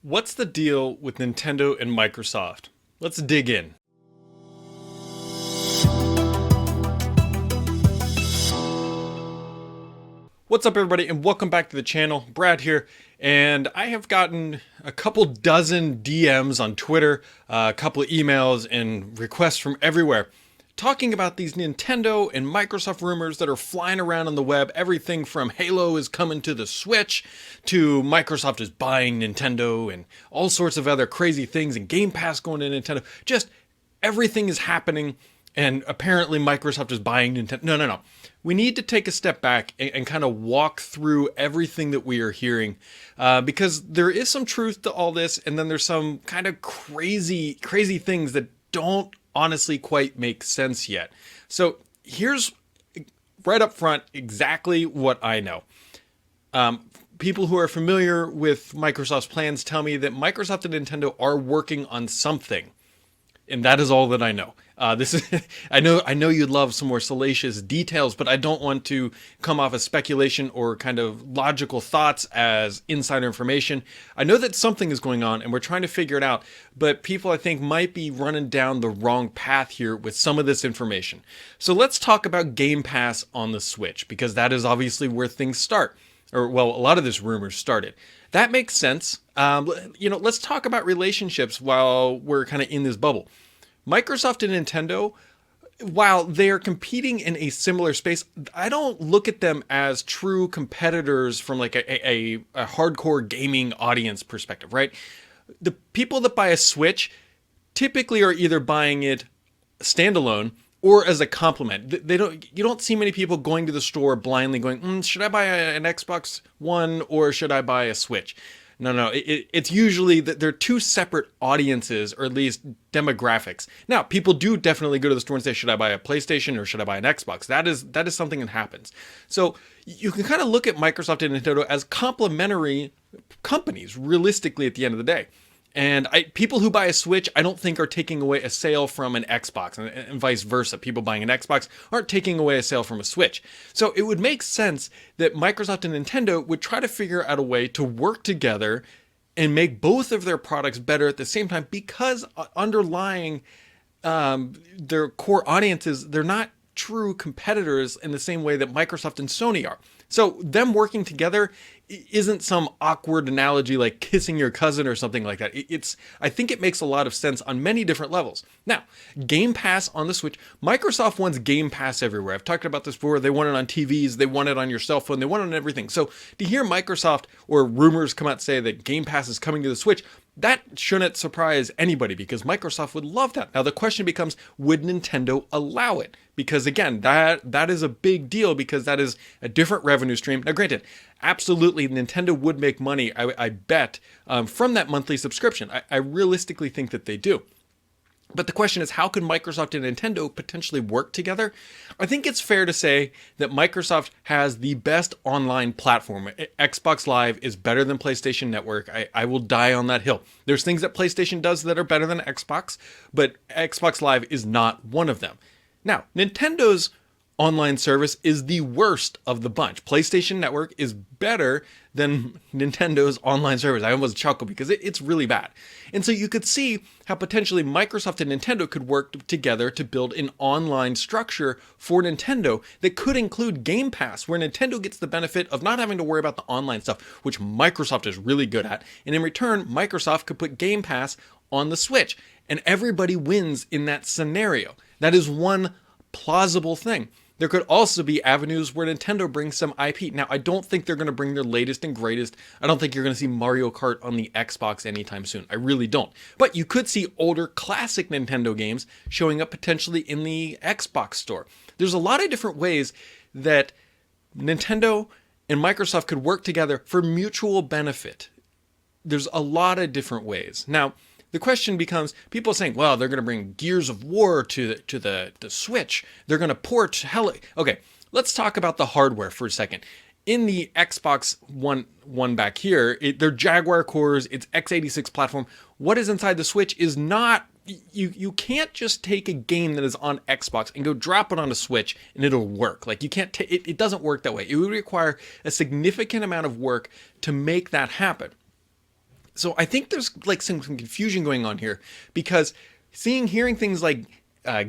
What's the deal with Nintendo and Microsoft? Let's dig in. What's up, everybody, and welcome back to the channel. Brad here, and I have gotten a couple dozen DMs on Twitter, a couple of emails, and requests from everywhere talking about these Nintendo and Microsoft rumors that are flying around on the web. Everything from Halo is coming to the Switch to Microsoft is buying Nintendo and all sorts of other crazy things, and Game Pass going to Nintendo. Just everything is happening, and apparently Microsoft is buying Nintendo. No. We need to take a step back and kind of walk through everything that we are hearing, because there is some truth to all this, and then there's some kind of crazy things that don't honestly quite make sense yet. So here's right up front exactly what I know. People who are familiar with Microsoft's plans tell me that Microsoft and Nintendo are working on something. And that is all that I know. This is I know you'd love some more salacious details, but I don't want to come off as speculation or kind of logical thoughts as insider information. I know that something is going on and we're trying to figure it out, but people I think might be running down the wrong path here with some of this information. So let's talk about Game Pass on the Switch, because that is obviously where things start. Or, well, a lot of this rumors started. That makes sense. Let's talk about relationships while we're kind of in this bubble. Microsoft and Nintendo, while they are competing in a similar space, I don't look at them as true competitors from like a hardcore gaming audience perspective, right? The people that buy a Switch typically are either buying it standalone or as a complement. You don't see many people going to the store blindly going, should I buy an Xbox One or should I buy a Switch? No. It's usually that they're two separate audiences, or at least demographics. Now, people do definitely go to the store and say, should I buy a PlayStation or should I buy an Xbox? That is something that happens. So you can kind of look at Microsoft and Nintendo as complementary companies, realistically, at the end of the day. And people who buy a Switch, I don't think are taking away a sale from an Xbox, and vice versa. People buying an Xbox aren't taking away a sale from a Switch. So it would make sense that Microsoft and Nintendo would try to figure out a way to work together and make both of their products better at the same time, because underlying their core audiences, they're not true competitors in the same way that Microsoft and Sony are. So them working together isn't some awkward analogy like kissing your cousin or something like that. I think it makes a lot of sense on many different levels. Now, Game Pass on the Switch. Microsoft wants Game Pass everywhere. I've talked about this before. They want it on TVs. They want it on your cell phone. They want it on everything. So to hear Microsoft or rumors come out and say that Game Pass is coming to the Switch, that shouldn't surprise anybody, because Microsoft would love that. Now the question becomes, would Nintendo allow it? Because again, that is a big deal, because that is a different revenue stream. Now granted, absolutely Nintendo would make money, I bet, from that monthly subscription. I realistically think that they do. But the question is, how could Microsoft and Nintendo potentially work together? I think it's fair to say that Microsoft has the best online platform. Xbox Live is better than PlayStation Network. I will die on that hill. There's things that PlayStation does that are better than Xbox, but Xbox Live is not one of them. Now, Nintendo's online service is the worst of the bunch. PlayStation Network is better than Nintendo's online service. I almost chuckle because it's really bad. And so you could see how potentially Microsoft and Nintendo could work together to build an online structure for Nintendo that could include Game Pass, where Nintendo gets the benefit of not having to worry about the online stuff, which Microsoft is really good at. And in return, Microsoft could put Game Pass on the Switch, and everybody wins in that scenario. That is one plausible thing. There could also be avenues where Nintendo brings some IP. Now, I don't think they're going to bring their latest and greatest. I don't think you're going to see Mario Kart on the Xbox anytime soon. I really don't. But you could see older classic Nintendo games showing up potentially in the Xbox store. There's a lot of different ways that Nintendo and Microsoft could work together for mutual benefit. There's a lot of different ways. Now, the question becomes, people saying, well, they're going to bring Gears of War to the Switch. They're going to port hell. Okay, let's talk about the hardware for a second. In the Xbox One back here, they're Jaguar cores, it's x86 platform. What is inside the Switch is not, you can't just take a game that is on Xbox and go drop it on a Switch and it'll work. Like, you can't, it doesn't work that way. It would require a significant amount of work to make that happen. So I think there's like some confusion going on here because hearing things like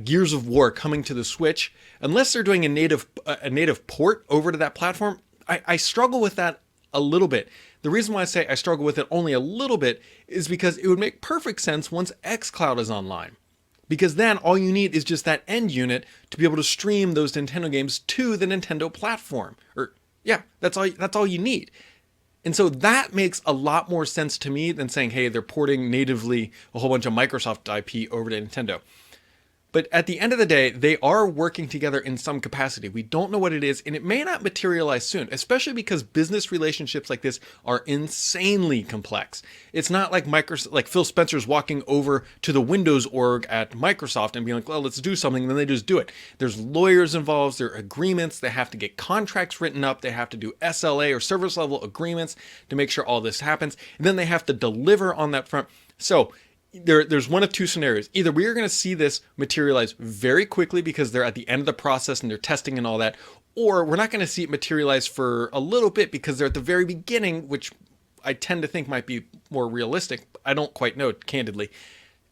Gears of War coming to the Switch, unless they're doing a native port over to that platform, I struggle with that a little bit. The reason why I say I struggle with it only a little bit is because it would make perfect sense once xCloud is online. Because then all you need is just that end unit to be able to stream those Nintendo games to the Nintendo platform. Or yeah, that's all you need. And so that makes a lot more sense to me than saying, hey, they're porting natively a whole bunch of Microsoft IP over to Nintendo. But at the end of the day, they are working together in some capacity. We don't know what it is, and it may not materialize soon, especially because business relationships like this are insanely complex. It's not like like Phil Spencer's walking over to the Windows org at Microsoft and being like, well, let's do something, and then they just do it. There's lawyers involved, there are agreements, they have to get contracts written up, they have to do SLA or service level agreements to make sure all this happens, and then they have to deliver on that front. So there's one of two scenarios. Either we are going to see this materialize very quickly because they're at the end of the process and they're testing and all that, or we're not going to see it materialize for a little bit because they're at the very beginning, which I tend to think might be more realistic. I don't quite know, candidly.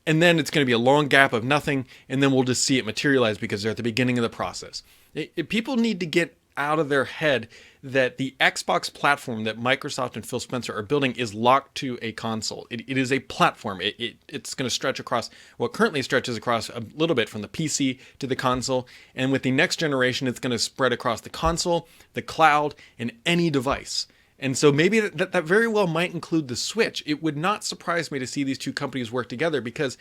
And then it's going to be a long gap of nothing, and then we'll just see it materialize because they're at the beginning of the process. People need to get out of their head that the Xbox platform that Microsoft and Phil Spencer are building is locked to a console. It is a platform. It's going to stretch across, well, currently stretches across a little bit from the PC to the console. And with the next generation, it's going to spread across the console, the cloud, and any device. And so maybe that very well might include the Switch. It would not surprise me to see these two companies work together because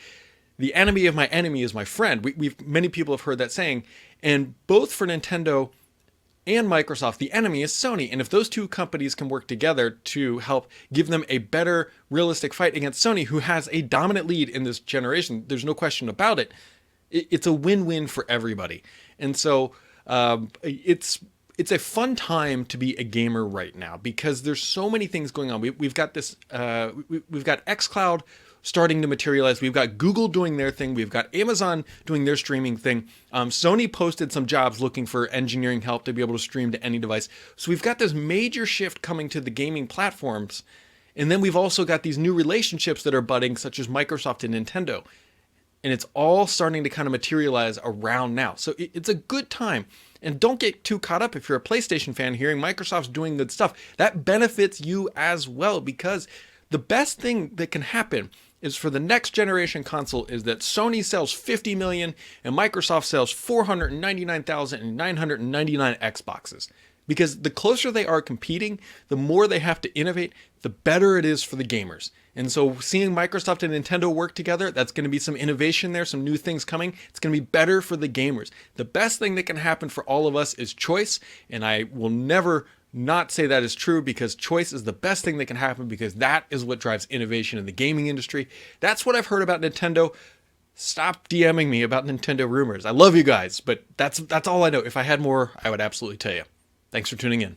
the enemy of my enemy is my friend. Many people have heard that saying. And both for Nintendo and Microsoft, the enemy is Sony. And if those two companies can work together to help give them a better, realistic fight against Sony, who has a dominant lead in this generation, there's no question about it. It's a win-win for everybody. And so it's a fun time to be a gamer right now because there's so many things going on. We've got this, we've got xCloud starting to materialize. We've got Google doing their thing. We've got Amazon doing their streaming thing. Sony posted some jobs looking for engineering help to be able to stream to any device. So we've got this major shift coming to the gaming platforms. And then we've also got these new relationships that are budding, such as Microsoft and Nintendo. And it's all starting to kind of materialize around now. So it's a good time. And don't get too caught up if you're a PlayStation fan hearing Microsoft's doing good stuff. That benefits you as well because the best thing that can happen is for the next generation console is that Sony sells 50 million and Microsoft sells 499,999 Xboxes. Because the closer they are competing, the more they have to innovate, the better it is for the gamers. And so seeing Microsoft and Nintendo work together, that's going to be some innovation there, some new things coming. It's going to be better for the gamers. The best thing that can happen for all of us is choice, and I will never not say that is true because choice is the best thing that can happen because that is what drives innovation in the gaming industry. That's what I've heard about Nintendo. Stop DMing me about Nintendo rumors. I love you guys, but that's all I know. If I had more, I would absolutely tell you. Thanks for tuning in.